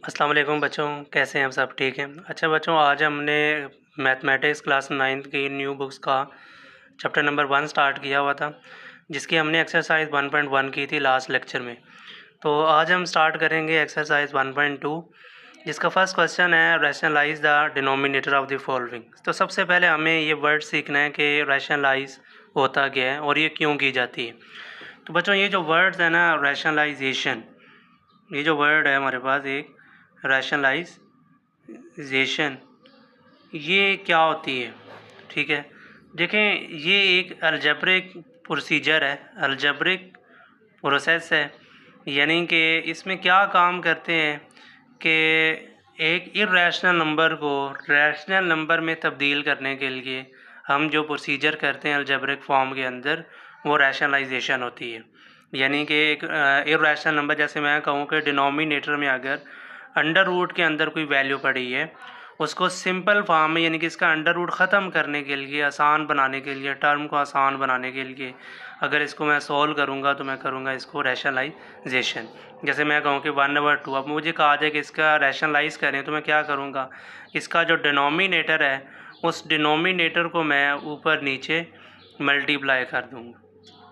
अस्सलाम वालेकुम बच्चों, कैसे हैं आप सब? ठीक हैं। अच्छा बच्चों, आज हमने मैथमेटिक्स क्लास 9th की न्यू बुक्स का चैप्टर नंबर 1 स्टार्ट किया हुआ था, जिसकी हमने एक्सरसाइज 1.1 की थी लास्ट लेक्चर में। तो आज हम स्टार्ट करेंगे एक्सरसाइज 1.2, जिसका फर्स्ट क्वेश्चन है rationalise the denominator of the following. तो सबसे पहले हमें ये वर्ड सीखना है कि रैशनलाइज होता क्या है और ये क्यों की जाती है। तो बच्चों, ये जो वर्ड्स है ना, रैशनलाइजेशन, ये जो वर्ड है हमारे पास एक रैशनलाइजेशन, ये क्या होती है? ठीक है, देखें, ये एक अलजेब्रिक प्रोसीजर है, अलजेब्रिक प्रोसेस है। यानी कि इसमें क्या काम करते हैं कि एक इर्रेशनल नंबर को रैशनल नंबर में तब्दील करने के लिए हम जो प्रोसीजर करते हैं अलजेब्रिक फॉर्म के अंदर, वो रैशनलाइजेशन होती है। यानी कि एक इर्रेशनल नंबर, जैसे मैं कहूँ कि डिनोमिनेटर में अगर अंडर रूट के अंदर कोई वैल्यू पड़ी है, उसको सिंपल फॉर्म में, यानी कि इसका अंडर रूट ख़त्म करने के लिए, आसान बनाने के लिए, टर्म को आसान बनाने के लिए, अगर इसको मैं सॉल्व करूँगा तो मैं करूँगा इसको रैशनलाइजेशन। जैसे मैं कहूँ कि 1/2, अब मुझे कहा जाए कि इसका रैशनलाइज करें, तो मैं क्या करूँगा, इसका जो डिनोमिनेटर है उस डिनोमिनेटर को मैं ऊपर नीचे मल्टीप्लाई कर दूँगा।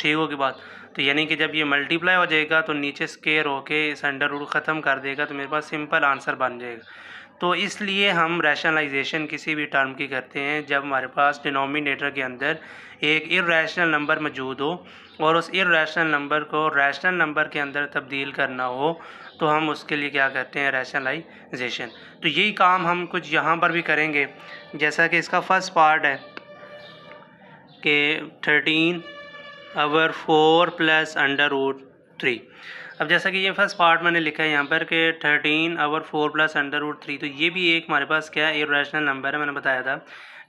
ठीक होगी बात? तो यानी कि जब ये मल्टीप्लाई हो जाएगा तो नीचे स्केयर होके इस अंडर रूट ख़त्म कर देगा, तो मेरे पास सिंपल आंसर बन जाएगा। तो इसलिए हम रैशनलाइजेशन किसी भी टर्म की करते हैं जब हमारे पास डिनोमिनेटर के अंदर एक इर्रेशनल नंबर मौजूद हो और उस इर्रेशनल नंबर को रैशनल नंबर के अंदर तब्दील करना हो, तो हम उसके लिए क्या करते हैं, रैशनलाइजेशन। तो यही काम हम कुछ यहाँ पर भी करेंगे। जैसा कि इसका फर्स्ट पार्ट है कि 13/4 प्लस अंडर रूट 3। अब जैसा कि ये फर्स्ट पार्ट मैंने लिखा है यहाँ पर कि 13/4 प्लस अंडर रूट 3, तो ये भी एक हमारे पास क्या है, इर्रेशनल नंबर है। मैंने बताया था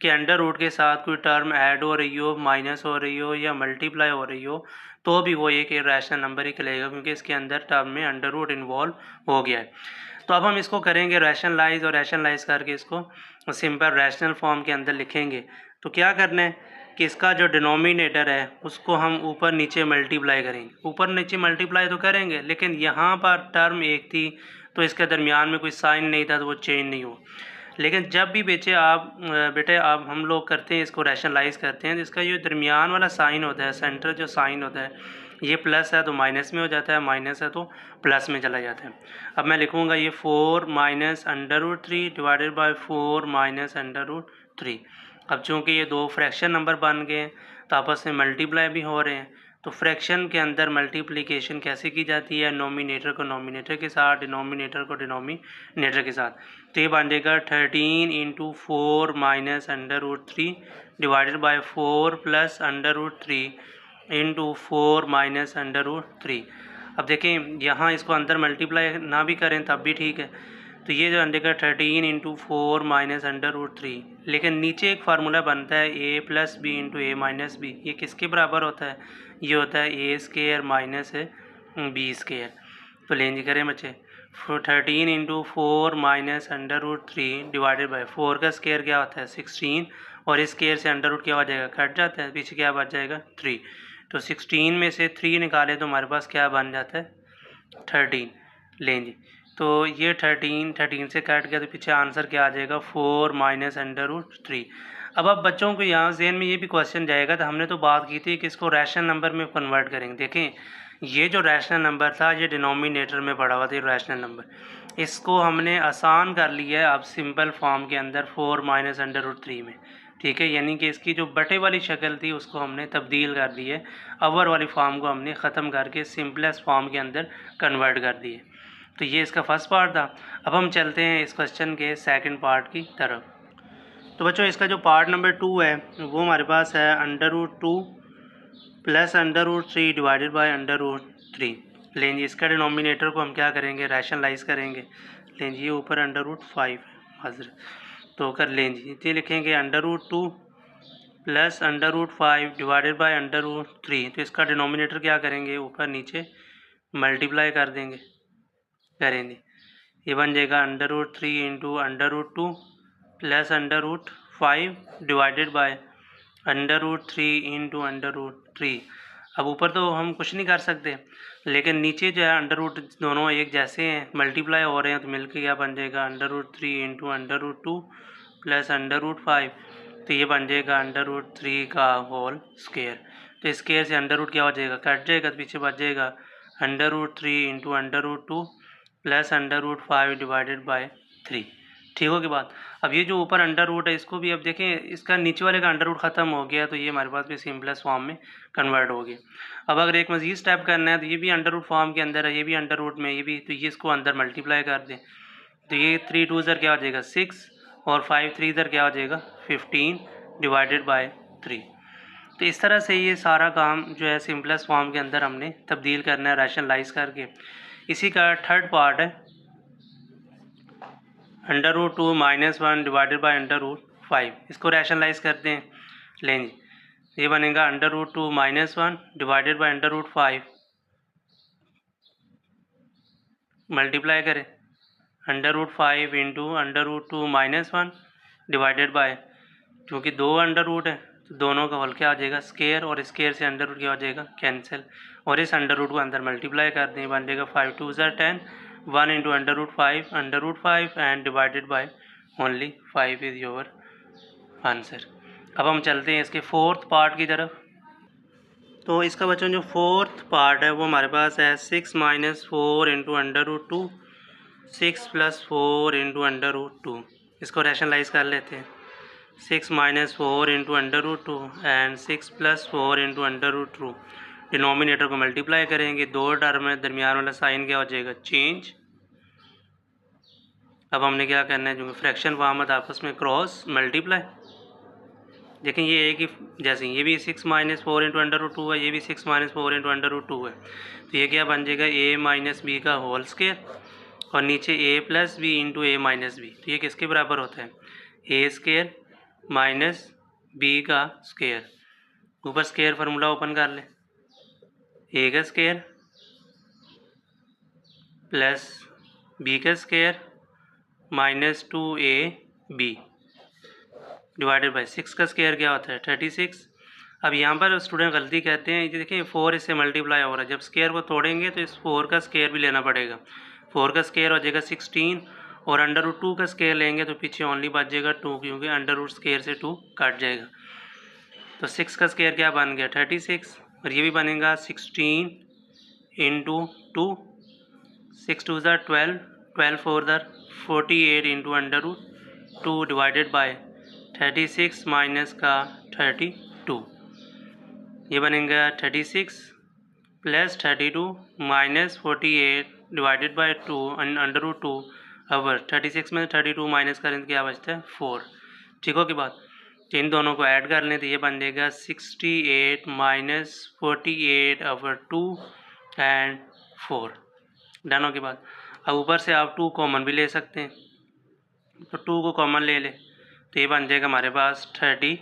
कि अंडर रूट के साथ कोई टर्म ऐड हो रही हो, माइनस हो रही हो या मल्टीप्लाई हो रही हो, तो भी वो एक इर्रेशनल नंबर ही कहलाएगा, क्योंकि इसके अंदर टर्म में अंडर रूट इन्वॉल्व हो गया है। तो अब हम इसको करेंगे रैशनलाइज, और रैशनलाइज करके इसको सिंपल रैशनल फॉर्म के अंदर लिखेंगे। तो क्या करना है कि इसका जो डिनोमिनेटर है उसको हम ऊपर नीचे मल्टीप्लाई करेंगे। ऊपर नीचे मल्टीप्लाई तो करेंगे, लेकिन यहाँ पर टर्म एक थी तो इसके दरमियान में कोई साइन नहीं था, तो वो चेंज नहीं हो। लेकिन जब भी बेटे आप हम लोग करते हैं, इसको रैशनलाइज करते हैं, तो इसका जो दरमियान वाला साइन होता है, सेंटर जो साइन होता है, ये प्लस है तो माइनस में हो जाता है, माइनस है तो प्लस में चला जाता है। अब मैं लिखूँगा ये 4 minus under root 3 divided by 4 minus under root 3। अब चूँकि ये दो फ्रैक्शन नंबर बन गए हैं तो आपस में मल्टीप्लाई भी हो रहे हैं। तो फ्रैक्शन के अंदर मल्टीप्लिकेशन कैसे की जाती है, नोमिनेटर को नोमिनेटर के साथ, डिनोमिनेटर को डिनोमिनेटर के साथ। तो ये बन जाएगा 13 into 4 minus under root 3 divided by 4 plus under root 3 into 4 minus under root 3। अब देखें, यहाँ इसको अंदर मल्टीप्लाई ना भी करें तब भी ठीक है। तो ये जो अंडे का 13 इंटू 4 माइनस अंडर रूट 3, लेकिन नीचे एक फार्मूला बनता है a plus B into A minus B. ये किसके बराबर होता है? ये होता है A square minus B square. तो लेंज करें बच्चे, 13 into 4 minus under root 3 divided by 4 का स्केयर क्या होता है 16, और इस स्केयर से अंडर रूट क्या हो जाएगा, कट जाता है, पीछे क्या बच जाएगा 3। तो 16 में से 3 निकाले तो हमारे पास क्या बन जाता है 13। लेंगे तो ये 13 से काट गया तो पीछे आंसर क्या आ जाएगा 4 माइनस अंडर रूट 3। अब बच्चों को यहाँ जहन में ये भी क्वेश्चन जाएगा, तो हमने तो बात की थी कि इसको रैशनल नंबर में कन्वर्ट करेंगे। देखें, ये जो रैशनल नंबर था ये डिनोमिनेटर में पड़ा हुआ था, रैशनल नंबर, इसको हमने आसान कर लिया है अब सिंपल फॉर्म के अंदर 4 माइनस अंडर रूट 3 में। ठीक है, यानी कि इसकी जो बटे वाली शक्ल थी उसको हमने तब्दील कर दी है, अवर वाली फॉर्म को हमने ख़त्म करके सिंपलेस्ट फॉर्म के अंदर कन्वर्ट कर दिए। तो ये इसका फर्स्ट पार्ट था। अब हम चलते हैं इस क्वेश्चन के सेकंड पार्ट की तरफ। तो बच्चों, इसका जो पार्ट नंबर 2 है वो हमारे पास है under root 2 plus under root 3 divided by under root 3। लेंगे इसका डिनोमिनेटर को हम क्या करेंगे, रैशनलाइज करेंगे। लेंगे ये ऊपर अंडर रूट 5 हाजिर, तो कर लेंगे, ये लिखेंगे under root 2 plus under root 5 divided by under root 3। तो इसका डिनोमिनेटर क्या करेंगे, ऊपर नीचे मल्टीप्लाई करेंगे। ये बन जाएगा under root 3 into under root 2 plus under root 5 divided by under root 3 into under root 3। अब ऊपर तो हम कुछ नहीं कर सकते, लेकिन नीचे जो है अंडर रूट दोनों एक जैसे हैं, मल्टीप्लाई हो रहे हैं, तो मिलकर क्या बन जाएगा √3 इंटू √2 प्लस √5, तो ये बन जाएगा √3 का होल स्क्वायर। तो स्क्वायर से अंडर रूट क्या हो जाएगा, कट जाएगा, तो पीछे बच जाएगा √3 इंटू √2 प्लस √5 डिवाइडेड बाय 3। ठीक हो गई बात। अब ये जो ऊपर अंडर रूट है इसको भी अब देखें, इसका नीचे वाले का अंडर रूट ख़त्म हो गया, तो ये हमारे पास भी सिंपलेस्ट फॉर्म में कन्वर्ट हो गया। अब अगर एक मज़ीद स्टेप करना है तो ये भी अंडर रूट फॉर्म के अंदर है, ये भी अंडर रूट में, ये भी, तो ये इसको अंदर मल्टीप्लाई कर दें, तो ये 3 2 ज़र क्या हो जाएगा 6 और 5 3 ज़र क्या हो जाएगा 15 डिवाइडेड बाय 3। तो इस तरह से ये सारा काम जो है सिंपलेस्ट फॉर्म के अंदर हमने तब्दील करना है रैशनलाइज करके। इसी का थर्ड पार्ट है √2 - 1 डिवाइडेड बाय √5। इसको रैशनलाइज करते हैं, लें जी, ये बनेगा √2 - 1 डिवाइडेड बाय √5, मल्टीप्लाई करें √5 इंटू √2 - 1 डिवाइडेड बाय, क्योंकि दो अंडर रूट है तो दोनों का होल क्या आ जाएगा स्क्वायर, और स्क्वायर से अंडर रूट क्या हो जाएगा कैंसिल, और इस अंडर रूट को अंदर मल्टीप्लाई कर दें, बन जाएगा 5 2 ज़र 10, 1 into √5 and divided by only 5 is your answer. अब हम चलते हैं इसके फोर्थ पार्ट की तरफ। तो इसका बच्चों जो फोर्थ पार्ट है वो हमारे पास है 6 - 4 इंटू √2, 6 + 4 इंटू √2। इसको रैशनलाइज कर लेते हैं, 6 - 4 इंटू √2 एंड 6 + 4 इंटू √2। डिनोमिनेटर को मल्टीप्लाई करेंगे, दो टर्म में दरमियान वाला साइन क्या हो जाएगा चेंज। अब हमने क्या करना है, जो फ्रैक्शन फॉर्म है आपस में क्रॉस मल्टीप्लाई। देखें ये एक ही, जैसे ये भी 6 - 4 इंटू √2 है, ये भी 6 - 4 इंटू √2 है, तो ये क्या बन जाएगा a - b का होल स्क्वायर, और नीचे a + b into a - b, तो ये किसके बराबर होता है a स्क्वायर माइनस b का स्क्वायर। ऊपर स्क्वायर फार्मूला ओपन कर लें, a का स्क्वायर प्लस b का square minus 2ab divided by 6 का स्क्वायर क्या होता है 36। अब यहाँ पर स्टूडेंट गलती कहते हैं, ये देखिए 4 इससे मल्टीप्लाई हो रहा है, जब स्क्वायर को तोड़ेंगे तो इस 4 का स्क्वायर भी लेना पड़ेगा, 4 का स्क्वायर हो जाएगा 16, और √2 का स्क्वायर लेंगे तो पीछे ओनली बच जाएगा 2, क्योंकि अंडर स्क्वायर से 2 कट जाएगा। तो 6 का स्क्वायर क्या बन गया 36, और ये भी बनेगा 16 इंटू 2, 6 2 ज़र 12, 12 4 ज़र 48 इंटू √2 डिवाइडेड बाय 36 माइनस का 32, ये बनेगा 36 प्लस 32 माइनस 48 डिवाइडेड बाय 2 √2 अवर 36 में 32 माइनस करें तो क्या बचता है 4। ठीक हो की बात। तो इन दोनों को ऐड कर लें तो ये बन जाएगा 68 माइनस 48 अवर 2 एंड 4। डन हो की बात। अब ऊपर से आप 2 कॉमन भी ले सकते हैं, तो 2 को कॉमन ले लें तो ये बन जाएगा हमारे पास 30,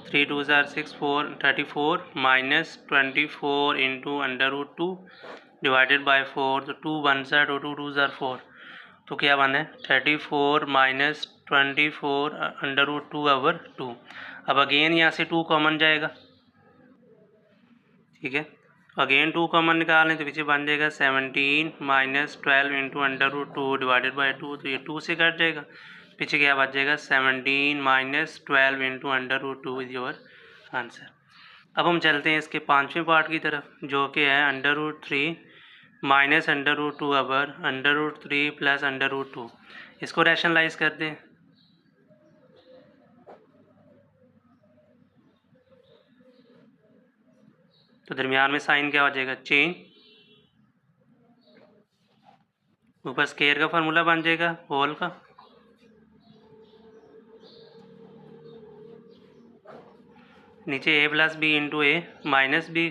3 2 ज़र 6 4 34 माइनस 24 इंटू √2 डिवाइडेड बाय 4, तो 2 1 ज़र 2 2 ज़र 4, तो क्या बना है 34 माइनस 24 √2 अवर 2। अब अगेन यहाँ से 2 कॉमन जाएगा, ठीक है, अगेन 2 कॉमन निकालें तो पीछे बन जाएगा 17 माइनस 12 इंटू √2 डिवाइडेड बाई 2, तो ये 2 से कट जाएगा, पीछे क्या बच जाएगा 17 minus 12 into √2 is your answer. अब हम चलते हैं इसके पाँचवें पार्ट की तरफ, जो कि है √3 माइनस √2 अवर √3 प्लस √2। इसको रैशनलाइज करते हैं, तो दरमियान में साइन क्या हो जाएगा चेंज, ऊपर स्क्वायर का फार्मूला बन जाएगा होल का, नीचे a + b into a minus b,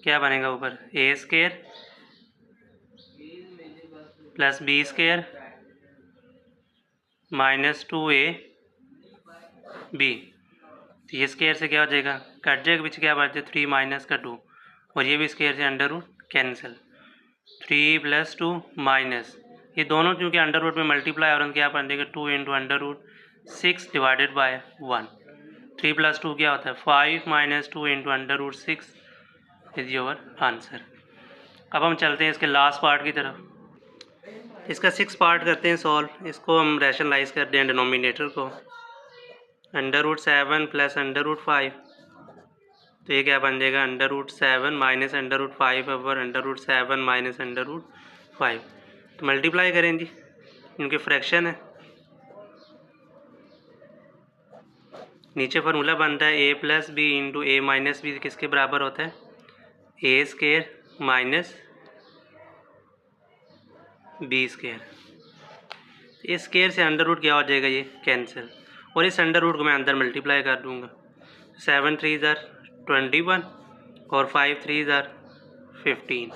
क्या बनेगा ऊपर a square plus b square minus 2ab, तो ये स्क्वायर से क्या हो जाएगा कट जाएगा, पीछे क्या बचते 3 माइनस का 2, और ये भी स्क्वायर से अंडर रूट कैंसिल, 3 + 2 माइनस, ये दोनों क्योंकि अंडर रूट में मल्टीप्लाई हो रहे हैं क्या बन जाएगा 2 इंटू √, 6 डिवाइडेड बाय 1। 3 + 2 क्या होता है 5 - 2 इंटू √6 इज योर आंसर। अब हम चलते हैं इसके लास्ट पार्ट की तरफ। इसका 6 पार्ट करते हैं सॉल्व। इसको हम रैशनलाइज करते हैं डिनोमिनेटर को। √7 + √5, तो ये क्या बन जाएगा √7 - √5 ओवर √7 - √5। तो मल्टीप्लाई करें जी, इनके फ्रैक्शन है। नीचे फार्मूला बनता है a + b into a - b किसके बराबर होता है a² माइनस b²। इस स्केयर से अंडर रूट क्या हो जाएगा ये कैंसिल, और इस अंडर रूट को मैं अंदर मल्टीप्लाई कर दूँगा। 7 3 21 और 5 3 15।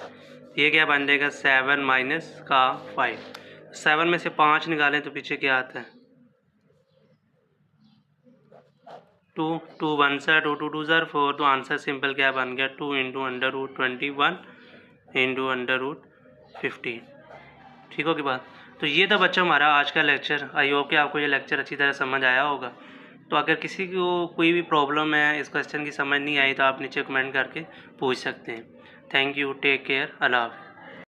ये क्या बन जाएगा 7 माइनस का 5। 7 में से 5 निकालें तो पीछे क्या आता है 2 2 1 2 2 2 4। तो आंसर सिंपल क्या बन गया 2 इंटू √21 इंटू √15। ठीक होगी बात। तो ये था बच्चों हमारा आज का लेक्चर। आई होप कि आपको ये लेक्चर अच्छी तरह समझ आया होगा। तो अगर किसी को कोई भी प्रॉब्लम है, इस क्वेश्चन की समझ नहीं आई, तो आप नीचे कमेंट करके पूछ सकते हैं। थैंक यू, टेक केयर, अल्लाह हाफ़िज़।